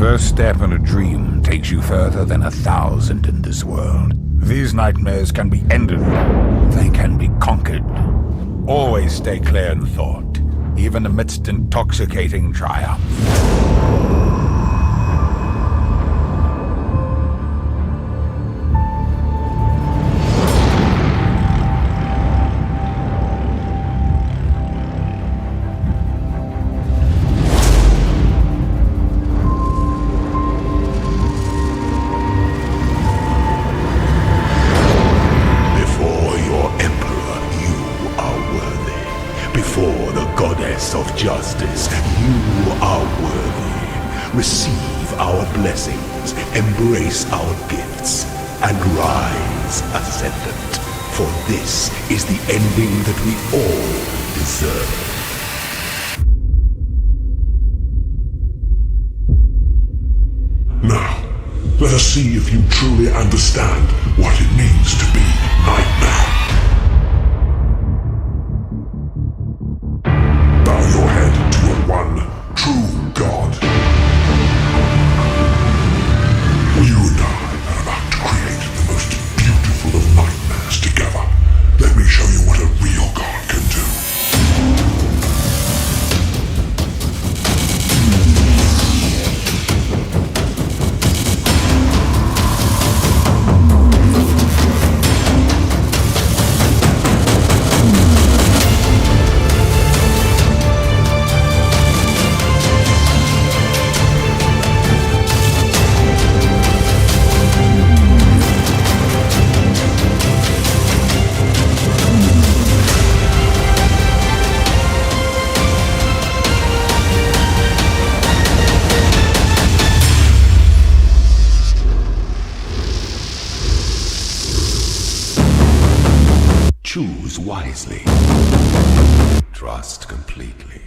first step in a dream takes you further than 1,000 in this world. These nightmares can be ended. They can be conquered. Always stay clear in thought, even amidst intoxicating triumph. Of justice, you are worthy. Receive our blessings, embrace our gifts, and rise ascendant. For this is the ending that we all deserve. Now, let us see if you truly understand what it means to be Nightmare. Your head to a one true God. You and I are about to create the most beautiful of nightmares together. Let me show you what a real God can do. Choose wisely. Trust completely.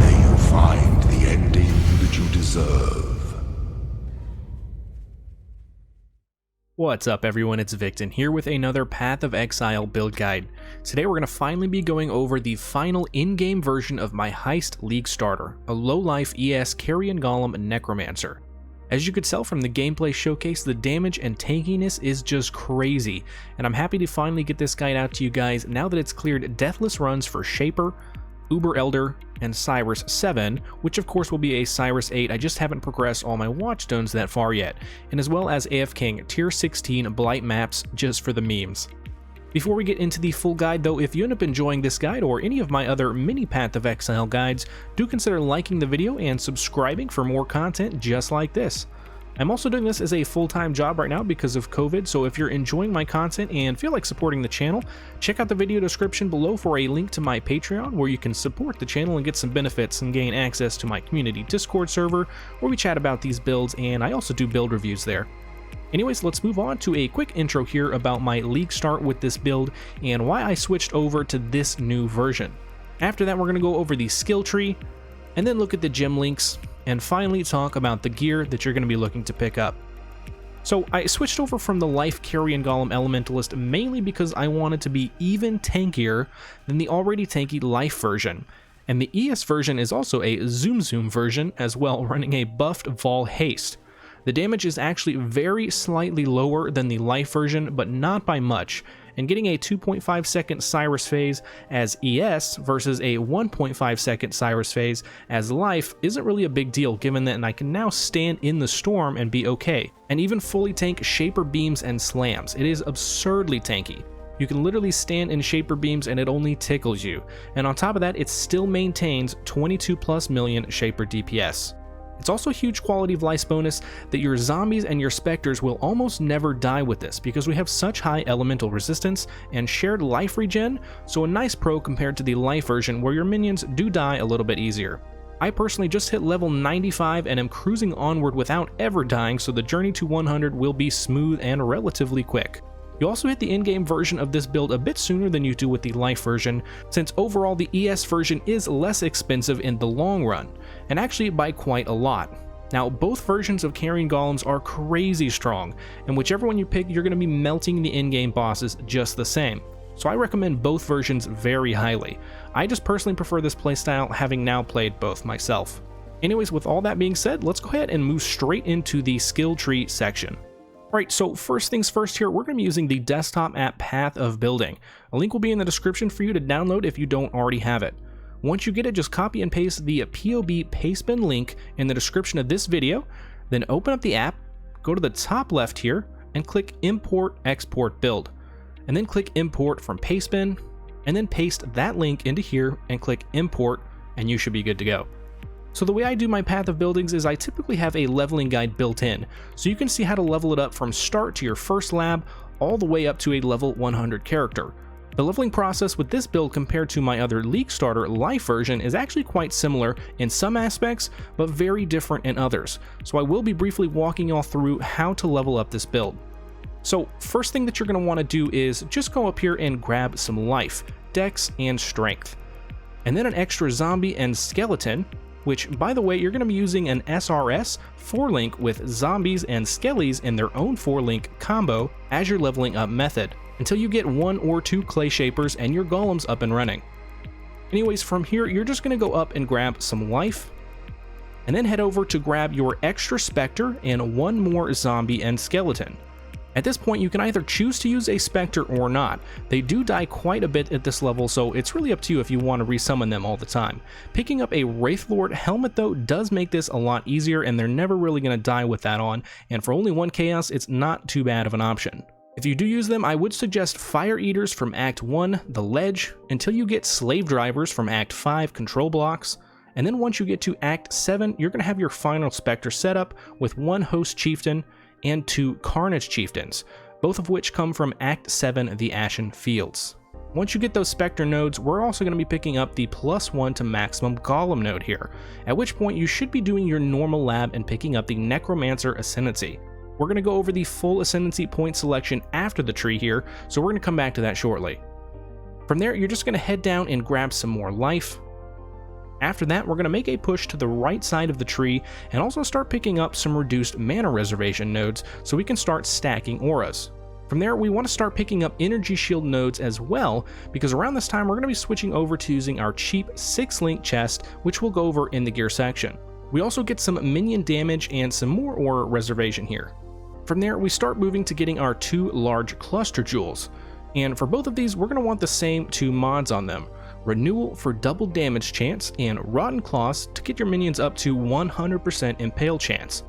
May you find the ending that you deserve. What's up everyone, it's Victon here with another Path of Exile build guide. Today we're going to finally be going over the final in-game version of my Heist League starter, a low-life ES Carrion Golem Necromancer. As you could tell from the gameplay showcase, the damage and tankiness is just crazy, and I'm happy to finally get this guide out to you guys now that it's cleared deathless runs for Shaper, Uber Elder, and Cyrus 7, which of course will be a Cyrus 8, I just haven't progressed all my Watchstones that far yet, and as well as AF King Tier 16 Blight maps just for the memes. Before we get into the full guide though, if you end up enjoying this guide or any of my other mini Path of Exile guides, do consider liking the video and subscribing for more content just like this. I'm also doing this as a full-time job right now because of COVID, so if you're enjoying my content and feel like supporting the channel, check out the video description below for a link to my Patreon where you can support the channel and get some benefits and gain access to my community Discord server where we chat about these builds, and I also do build reviews there. Anyways, let's move on to a quick intro here about my league start with this build and why I switched over to this new version. After that, we're going to go over the skill tree, and then look at the gem links, and finally talk about the gear that you're going to be looking to pick up. So I switched over from the Life Carrion Golem Elementalist mainly because I wanted to be even tankier than the already tanky Life version. And the ES version is also a Zoom version as well, running a buffed Vol Haste. The damage is actually very slightly lower than the Life version, but not by much, and getting a 2.5 second Cyrus phase as ES versus a 1.5 second Cyrus phase as Life isn't really a big deal, given that I can now stand in the storm and be okay, and even fully tank Shaper beams and slams. It is absurdly tanky. You can literally stand in Shaper beams and it only tickles you, and on top of that it still maintains 22+ million Shaper DPS. It's also a huge quality of life bonus that your zombies and your specters will almost never die with this because we have such high elemental resistance and shared life regen, so a nice pro compared to the Life version where your minions do die a little bit easier. I personally just hit level 95 and am cruising onward without ever dying, so the journey to 100 will be smooth and relatively quick. You also hit the in-game version of this build a bit sooner than you do with the Life version, since overall the ES version is less expensive in the long run, and actually by quite a lot. Now, both versions of Carrion Golems are crazy strong, and whichever one you pick, you're going to be melting the in-game bosses just the same. So I recommend both versions very highly. I just personally prefer this playstyle, having now played both myself. Anyways, with all that being said, let's go ahead and move straight into the skill tree section. Alright, so first things first here, we're going to be using the desktop app Path of Building. A link will be in the description for you to download if you don't already have it. Once you get it, just copy and paste the POB Pastebin link in the description of this video, then open up the app, go to the top left here, and click Import Export Build. And then click Import from Pastebin, and then paste that link into here and click Import, and you should be good to go. So the way I do my Path of Buildings is I typically have a leveling guide built in, so you can see how to level it up from start to your first lab, all the way up to a level 100 character. The leveling process with this build compared to my other League Starter Life version is actually quite similar in some aspects, but very different in others, so I will be briefly walking y'all through how to level up this build. So first thing that you're going to want to do is just go up here and grab some life, dex, and strength. And then an extra zombie and skeleton, which, by the way, you're going to be using an SRS 4-link with zombies and skellies in their own 4-link combo as your leveling up method, until you get 1 or 2 clay shapers and your golems up and running. Anyways, from here, you're just going to go up and grab some life, and then head over to grab your extra specter and 1 more zombie and skeleton. At this point, you can either choose to use a Spectre or not. They do die quite a bit at this level, so it's really up to you if you want to resummon them all the time. Picking up a Wraithlord helmet though does make this a lot easier, and they're never really going to die with that on, and for only 1 chaos, it's not too bad of an option. If you do use them, I would suggest Fire Eaters from Act 1, the Ledge, until you get Slave Drivers from Act 5, Control Blocks, and then once you get to Act 7, you're going to have your final Spectre setup with 1 Host Chieftain and 2 Carnage Chieftains, both of which come from Act 7, the Ashen Fields. Once you get those Spectre nodes, we're also going to be picking up the +1 to maximum Golem node here, at which point you should be doing your normal lab and picking up the Necromancer Ascendancy. We're going to go over the full Ascendancy point selection after the tree here, so we're going to come back to that shortly. From there, you're just going to head down and grab some more life. After that, we're going to make a push to the right side of the tree and also start picking up some reduced mana reservation nodes so we can start stacking auras. From there, we want to start picking up energy shield nodes as well, because around this time we're going to be switching over to using our cheap 6-link chest, which we'll go over in the gear section. We also get some minion damage and some more aura reservation here. From there, we start moving to getting our 2 large cluster jewels, and for both of these we're going to want the same 2 mods on them. Renewal for double damage chance, and Rotten Claws to get your minions up to 100% impale chance.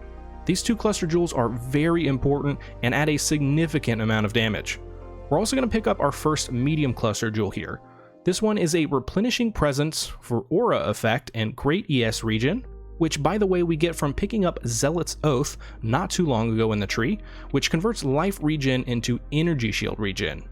These 2 cluster jewels are very important and add a significant amount of damage. We're also going to pick up our first medium cluster jewel here. This one is a replenishing presence for aura effect and great ES regen, which by the way we get from picking up Zealot's Oath not too long ago in the tree, which converts life regen into energy shield regen.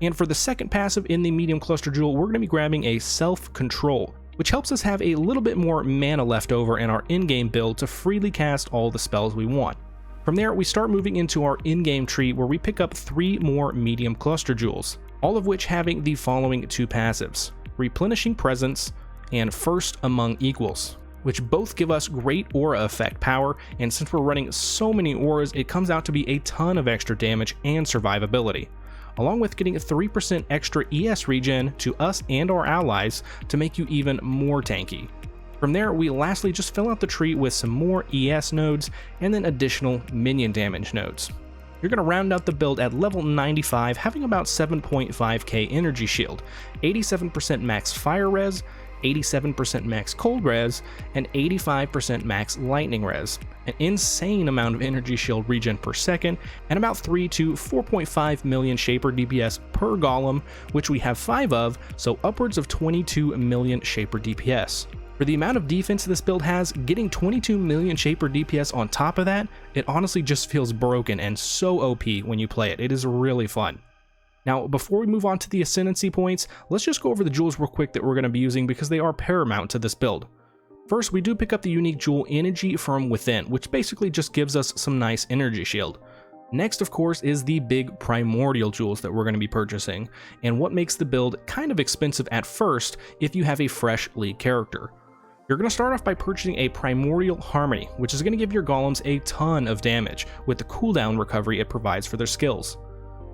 And for the second passive in the medium cluster jewel, we're going to be grabbing a self-control, which helps us have a little bit more mana left over in our in-game build to freely cast all the spells we want. From there, we start moving into our in-game tree where we pick up 3 more medium cluster jewels, all of which having the following 2 passives: Replenishing Presence and First Among Equals, which both give us great aura effect power, and since we're running so many auras, it comes out to be a ton of extra damage and survivability, along with getting 3% extra ES regen to us and our allies to make you even more tanky. From there, we lastly just fill out the tree with some more ES nodes and then additional minion damage nodes. You're going to round out the build at level 95, having about 7.5k energy shield, 87% max fire res, 87% max cold res, and 85% max lightning res, an insane amount of energy shield regen per second, and about 3 to 4.5 million Shaper DPS per golem, which we have 5 of, so upwards of 22 million Shaper DPS. For the amount of defense this build has, getting 22 million Shaper DPS on top of that, it honestly just feels broken and so OP when you play it. It is really fun. Now, before we move on to the Ascendancy points, let's just go over the jewels real quick that we're going to be using because they are paramount to this build. First, we do pick up the unique jewel Energy from Within, which basically just gives us some nice energy shield. Next, of course, is the big primordial jewels that we're going to be purchasing, and what makes the build kind of expensive at first if you have a fresh league character. You're going to start off by purchasing a Primordial Harmony, which is going to give your golems a ton of damage with the cooldown recovery it provides for their skills.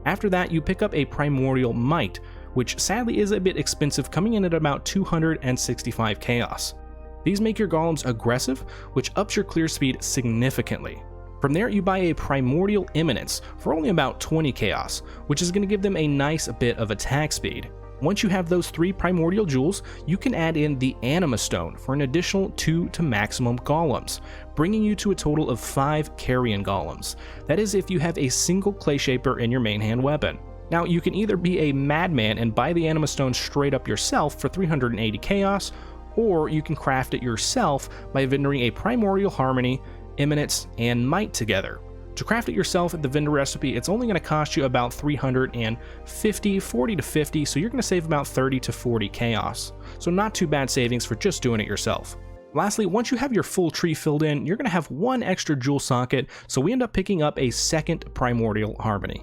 After that, you pick up a Primordial Might, which sadly is a bit expensive, coming in at about 265 chaos. These make your golems aggressive, which ups your clear speed significantly. From there, you buy a Primordial Eminence for only about 20 chaos, which is going to give them a nice bit of attack speed. Once you have those 3 Primordial Jewels, you can add in the Anima Stone for an additional 2 to maximum golems, bringing you to a total of 5 Carrion Golems. That is if you have a single Clay Shaper in your main hand weapon. Now, you can either be a madman and buy the Anima Stone straight up yourself for 380 chaos, or you can craft it yourself by vendoring a Primordial Harmony, Eminence, and Might together. To craft it yourself at the vendor recipe, it's only going to cost you about 350, 40 to 50, so you're going to save about 30 to 40 chaos. So not too bad savings for just doing it yourself. Lastly, once you have your full tree filled in, you're going to have 1 extra jewel socket, so we end up picking up a second Primordial Harmony.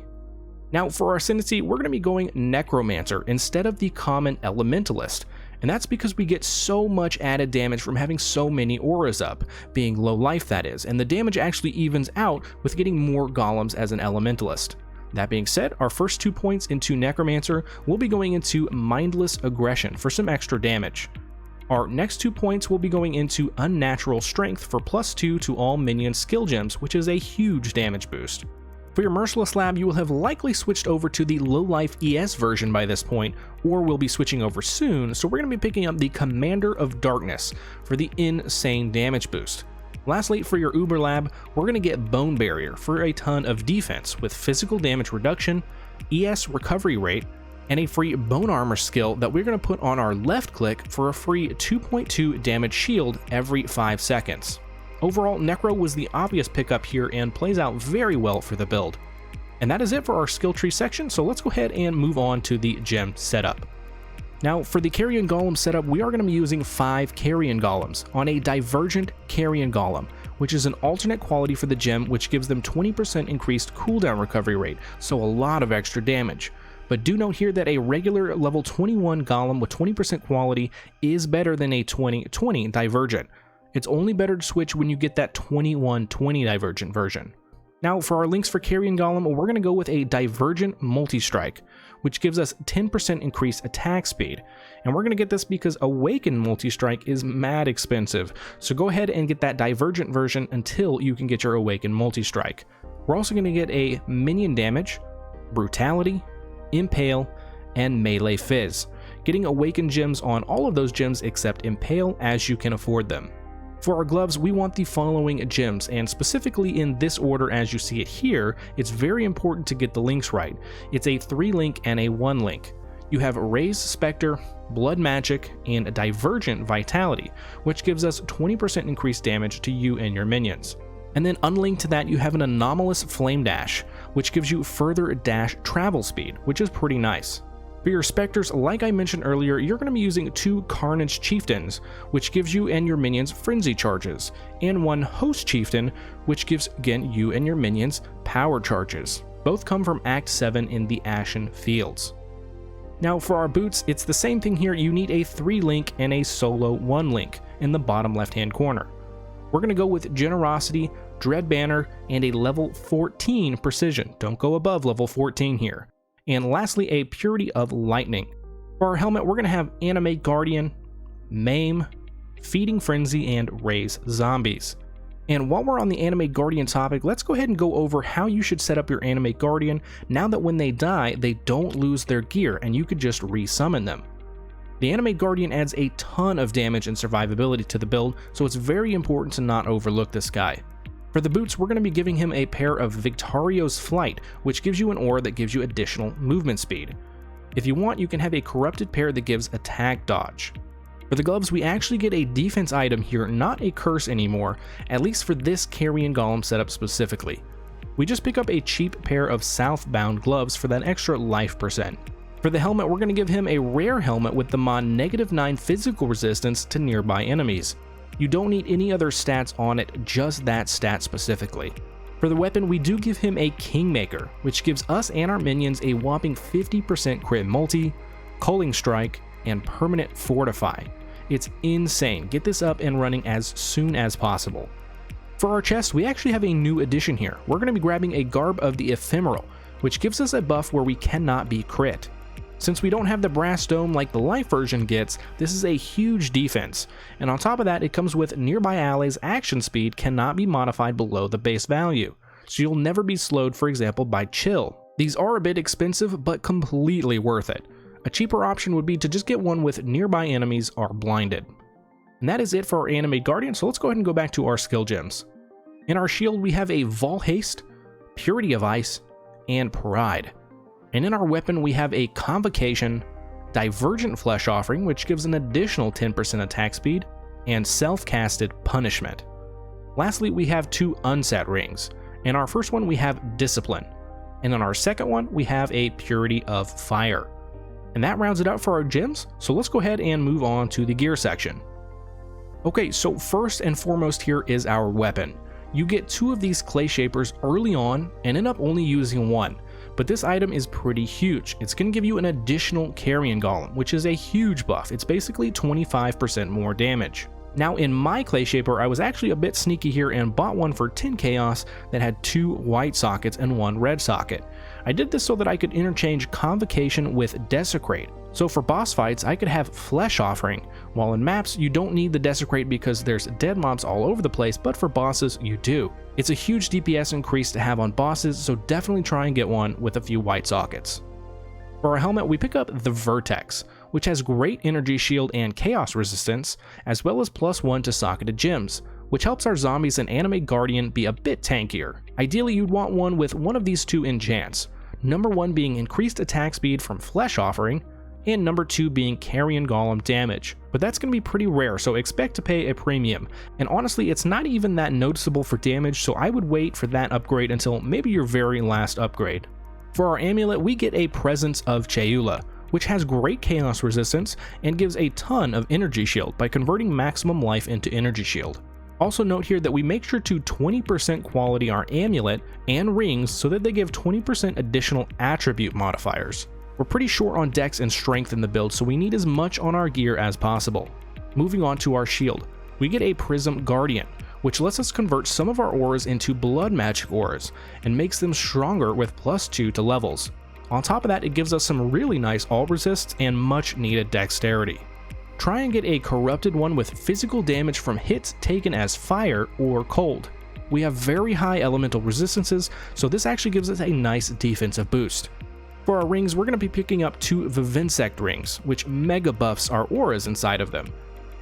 Now for our Ascendancy, we're going to be going Necromancer instead of the common Elementalist. And that's because we get so much added damage from having so many auras up, being low life that is, and the damage actually evens out with getting more golems as an Elementalist. That being said, our first 2 points into Necromancer will be going into Mindless Aggression for some extra damage. Our next 2 points will be going into Unnatural Strength for +2 to all minion skill gems, which is a huge damage boost. For your Merciless Lab, you will have likely switched over to the low life ES version by this point, or will be switching over soon, so we're going to be picking up the Commander of Darkness for the insane damage boost. Lastly, for your Uber Lab, we're going to get Bone Barrier for a ton of defense with physical damage reduction, ES recovery rate, and a free Bone Armor skill that we're going to put on our left click for a free 2.2 damage shield every 5 seconds. Overall, Necro was the obvious pickup here and plays out very well for the build. And that is it for our skill tree section, so let's go ahead and move on to the gem setup. Now, for the Carrion Golem setup, we are going to be using 5 Carrion Golems on a Divergent Carrion Golem, which is an alternate quality for the gem which gives them 20% increased cooldown recovery rate, so a lot of extra damage. But do note here that a regular level 21 Golem with 20% quality is better than a 20/20 Divergent. It's only better to switch when you get that 21/20 Divergent version. Now for our links for Carrion Golem, we're going to go with a Divergent Multi-Strike, which gives us 10% increased attack speed. And we're going to get this because Awakened Multi-Strike is mad expensive, so go ahead and get that Divergent version until you can get your Awakened Multi-Strike. We're also going to get a Minion Damage, Brutality, Impale, and Melee Fizz, getting Awakened gems on all of those gems except Impale as you can afford them. For our gloves, we want the following gems, and specifically in this order as you see it here, it's very important to get the links right. It's a 3-link and a 1-link. You have Raise Spectre, Blood Magic, and Divergent Vitality, which gives us 20% increased damage to you and your minions. And then unlinked to that, you have an Anomalous Flame Dash, which gives you further dash travel speed, which is pretty nice. For your Spectres, like I mentioned earlier, you're going to be using 2 Carnage Chieftains, which gives you and your minions Frenzy charges, and 1 Host Chieftain, which gives, again, you and your minions Power charges. Both come from Act 7 in the Ashen Fields. Now for our boots, it's the same thing here. You need a 3-link and a solo 1-link in the bottom left-hand corner. We're going to go with Generosity, Dread Banner, and a level 14 Precision. Don't go above level 14 here. And lastly, a Purity of Lightning. For our helmet, we're going to have Animate Guardian, Maim, Feeding Frenzy, and Raise Zombies. And while we're on the Animate Guardian topic, let's go ahead and go over how you should set up your Animate Guardian now that when they die, they don't lose their gear and you could just resummon them. The Animate Guardian adds a ton of damage and survivability to the build, so it's very important to not overlook this guy. For the boots, we're going to be giving him a pair of Victario's Flight, which gives you an aura that gives you additional movement speed. If you want, you can have a corrupted pair that gives attack dodge. For the gloves, we actually get a defense item here, not a curse anymore, at least for this Carrion Golem setup specifically. We just pick up a cheap pair of Southbound gloves for that extra life percent. For the helmet, we're going to give him a rare helmet with the mod -9 physical resistance to nearby enemies. You don't need any other stats on it, just that stat specifically. For the weapon, we do give him a Kingmaker, which gives us and our minions a whopping 50% crit multi, Culling Strike, and permanent Fortify. It's insane. Get this up and running as soon as possible. For our chest, we actually have a new addition here. We're going to be grabbing a Garb of the Ephemeral, which gives us a buff where we cannot be crit. Since we don't have the brass dome like the life version gets, this is a huge defense, and on top of that it comes with nearby allies' action speed cannot be modified below the base value, so you'll never be slowed, for example, by chill. These are a bit expensive, but completely worth it. A cheaper option would be to just get one with nearby enemies are blinded. And that is it for our Animate Guardian, so let's go ahead and go back to our skill gems. In our shield we have a Vol Haste, Purity of Ice, and Pride. And in our weapon we have a Convocation, Divergent Flesh Offering, which gives an additional 10% attack speed, and Self-Casted Punishment. Lastly, we have 2 unset rings. In our first one we have Discipline, and in our second one we have a Purity of Fire. And that rounds it out for our gems, so let's go ahead and move on to the gear section. Okay, so first and foremost here is our weapon. You get 2 of these clay shapers early on and end up only using 1. But this item is pretty huge. It's going to give you an additional Carrion Golem, which is a huge buff. It's basically 25% more damage. Now in my clay shaper, I was actually a bit sneaky here and bought one for 10 chaos that had 2 white sockets and 1 red socket. I did this so that I could interchange Convocation with Desecrate. So for boss fights, I could have Flesh Offering, while in maps you don't need the Desecrate because there's dead mobs all over the place, but for bosses you do. It's a huge DPS increase to have on bosses, so definitely try and get one with a few white sockets. For our helmet, we pick up the Vertex, which has great energy shield and chaos resistance, as well as +1 to socketed gems, which helps our zombies and Animate Guardian be a bit tankier. Ideally, you'd want one with one of these 2 enchants, number 1 being increased attack speed from Flesh Offering, and number 2 being Carrion Golem damage. But that's going to be pretty rare, so expect to pay a premium. And honestly, it's not even that noticeable for damage, so I would wait for that upgrade until maybe your very last upgrade. For our amulet, we get a Presence of Chayula, which has great chaos resistance and gives a ton of energy shield by converting maximum life into energy shield. Also note here that we make sure to 20% quality our amulet and rings so that they give 20% additional attribute modifiers. We're pretty short on dex and strength in the build, so we need as much on our gear as possible. Moving on to our shield, we get a Prism Guardian, which lets us convert some of our auras into blood magic auras and makes them stronger with +2 to levels. On top of that, it gives us some really nice all resists and much needed dexterity. Try and get a corrupted one with physical damage from hits taken as fire or cold. We have very high elemental resistances, so this actually gives us a nice defensive boost. For our rings, we're going to be picking up 2 Vivinsect rings, which mega buffs our auras inside of them.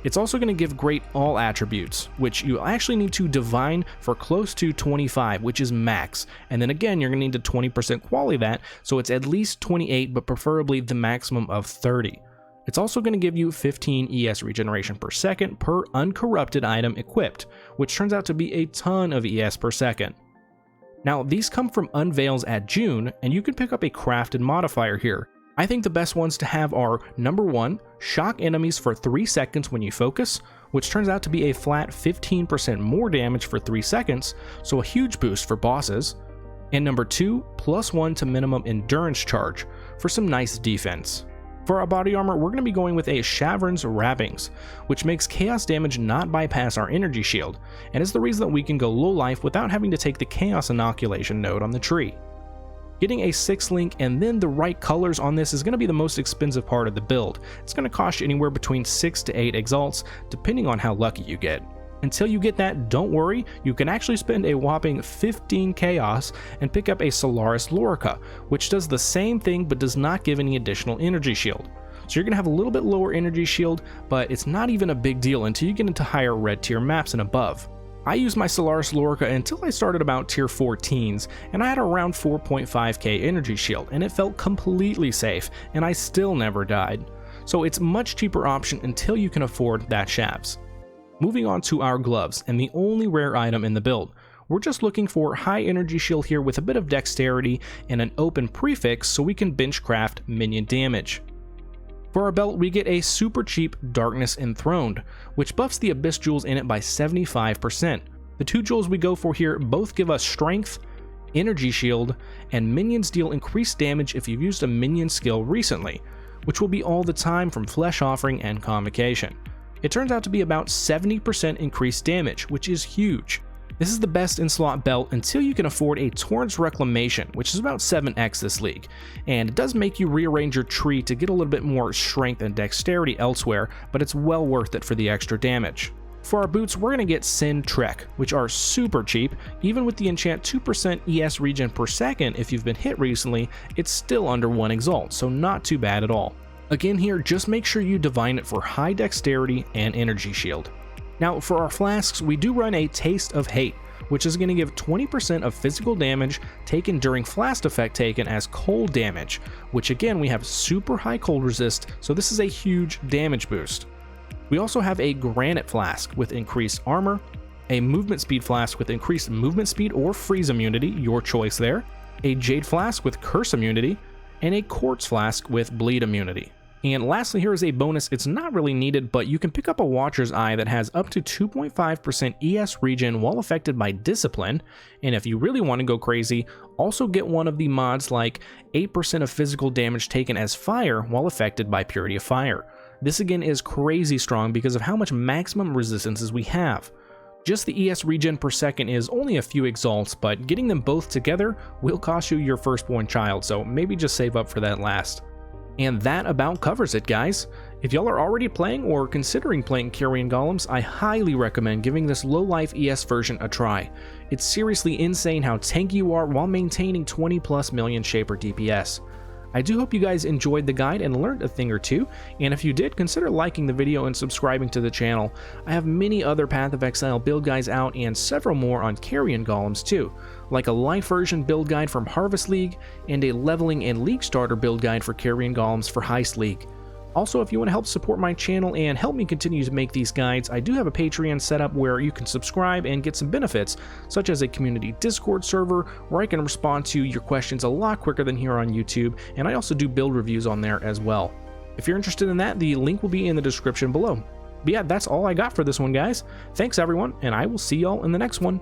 It's also going to give great all attributes, which you actually need to divine for close to 25, which is max, and then again you're going to need to 20% quality that, so it's at least 28, but preferably the maximum of 30. It's also going to give you 15 ES regeneration per second per uncorrupted item equipped, which turns out to be a ton of ES per second. Now these come from Unveils at June, and you can pick up a crafted modifier here. I think the best ones to have are number 1, shock enemies for 3 seconds when you focus, which turns out to be a flat 15% more damage for 3 seconds, so a huge boost for bosses, and number 2, +1 to minimum endurance charge for some nice defense. For our body armor, we're going to be going with a Shavron's Wrappings, which makes chaos damage not bypass our energy shield, and is the reason that we can go low life without having to take the chaos inoculation node on the tree. Getting a 6 link and then the right colors on this is going to be the most expensive part of the build. It's going to cost you anywhere between 6 to 8 exalts, depending on how lucky you get. Until you get that, don't worry, you can actually spend a whopping 15 chaos and pick up a Solaris Lorica, which does the same thing but does not give any additional energy shield. So you're going to have a little bit lower energy shield, but it's not even a big deal until you get into higher red tier maps and above. I used my Solaris Lorica until I started about tier 14s, and I had around 4.5k energy shield, and it felt completely safe, and I still never died. So it's a much cheaper option until you can afford that Shavs. Moving on to our gloves, and the only rare item in the build. We're just looking for high energy shield here with a bit of dexterity and an open prefix so we can bench craft minion damage. For our belt, we get a super cheap Darkness Enthroned, which buffs the Abyss jewels in it by 75%. The 2 jewels we go for here both give us strength, energy shield, and minions deal increased damage if you've used a minion skill recently, which will be all the time from Flesh Offering and Convocation. It turns out to be about 70% increased damage, which is huge. This is the best in slot belt until you can afford a Torrent's Reclamation, which is about 7x this league, and it does make you rearrange your tree to get a little bit more strength and dexterity elsewhere, but it's well worth it for the extra damage. For our boots, we're going to get Sin Trek, which are super cheap. Even with the enchant 2% ES regen per second if you've been hit recently, it's still under 1 exalt, so not too bad at all. Again here, just make sure you divine it for high dexterity and energy shield. Now for our flasks, we do run a Taste of Hate, which is going to give 20% of physical damage taken during flask effect taken as cold damage, which again we have super high cold resist, so this is a huge damage boost. We also have a Granite Flask with increased armor, a Movement Speed Flask with increased movement speed or freeze immunity, your choice there, a Jade Flask with curse immunity, and a Quartz Flask with bleed immunity. And lastly, here is a bonus. It's not really needed, but you can pick up a Watcher's Eye that has up to 2.5% ES regen while affected by Discipline, and if you really want to go crazy, also get one of the mods like 8% of physical damage taken as fire while affected by Purity of Fire. This again is crazy strong because of how much maximum resistances we have. Just the ES regen per second is only a few exalts, but getting them both together will cost you your firstborn child, so maybe just save up for that last. And that about covers it, guys. If y'all are already playing or considering playing Carrion Golems, I highly recommend giving this low life ES version a try. It's seriously insane how tanky you are while maintaining 20+ million Shaper DPS. I do hope you guys enjoyed the guide and learned a thing or two, and if you did, consider liking the video and subscribing to the channel. I have many other Path of Exile build guides out and several more on Carrion Golems too, like a light version build guide from Harvest League and a leveling and league starter build guide for Carrion Golems for Heist League. Also, if you want to help support my channel and help me continue to make these guides, I do have a Patreon set up where you can subscribe and get some benefits, such as a community Discord server where I can respond to your questions a lot quicker than here on YouTube, and I also do build reviews on there as well. If you're interested in that, the link will be in the description below. But yeah, that's all I got for this one, guys. Thanks everyone, and I will see y'all in the next one.